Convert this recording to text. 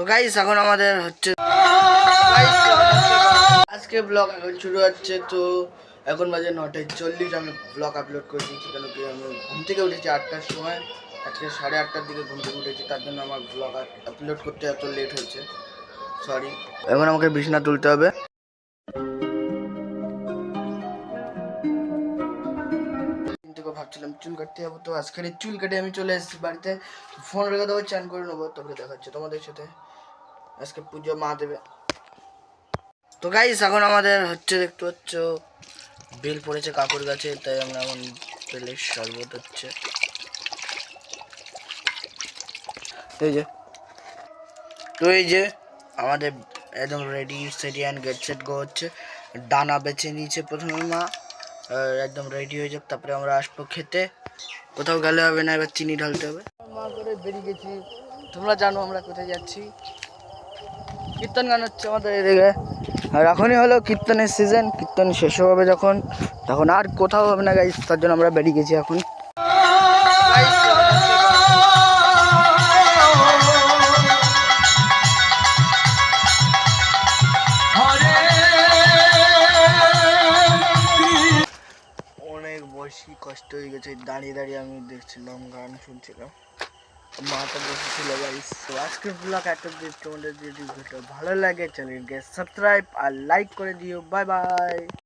তো গাইস এখন আমাদের হচ্ছে আজকে ব্লগ এখন শুরু হচ্ছে। তো এখন বাজে 9:40, আমি ব্লগ আপলোড করে দিয়েছি কেন কি আমি ঘুম থেকে উঠেছি 8টার সময়। আজকে 8:30টার দিকে ঘুম থেকে উঠেছি, তার জন্য আমার ব্লগ আপলোড করতে এত লেট হয়েছে, সরি। এখন আমাকে বিছানা তুলতে হবে। ভাবছিলাম চুল কাটতে যাবো, তো আজকের চুল কেটে আমি চলে এসেছি বাড়িতে। ফোন রেখে দেবো, চান করে নেবো, তবে দেখাচ্ছে তোমাদের সাথে। আজকে পুজো মা দেবে। তো গাইস এখন আমাদের হচ্ছে দেখতে পাচ্ছ বেল পড়েছে কাকুর গাছে, তাই আমরা এখন বেলের শরবত হচ্ছে। এই যে, তো এই যে আমাদের একদম ready সেডি and get set go হচ্ছে। দানা বেছে নিয়েছে প্রথমে মা, একদম রেডি হয়ে যাক, তারপরে আমরা আসবো খেতে। কোথাও গেলে হবে না, এবার চিনি ঢালতে হবে। মা করে বেরিয়ে গেছি, তোমরা জানো আমরা কোথায় যাচ্ছি। কীর্তন গান হচ্ছে আমাদের এদিকে, আর এখনই হলো কীর্তনের সিজন। কীর্তন শেষ হবে যখন, তখন আর কোথাও হবে না গাইস, তার জন্য আমরা বেরিয়ে গেছি এখন। অনেক বেশি কষ্ট হয়ে গেছে, দাঁড়িয়ে দাঁড়িয়ে আমি দেখছিলাম, গান শুনছিলাম, মাথা বসেছিল গাইস। তো আজকের ব্লগ এত দিন, তোমাদের যদি ভিডিও ভালো লাগে চ্যানেলকে সাবস্ক্রাইব আর লাইক করে দিও। Bye bye.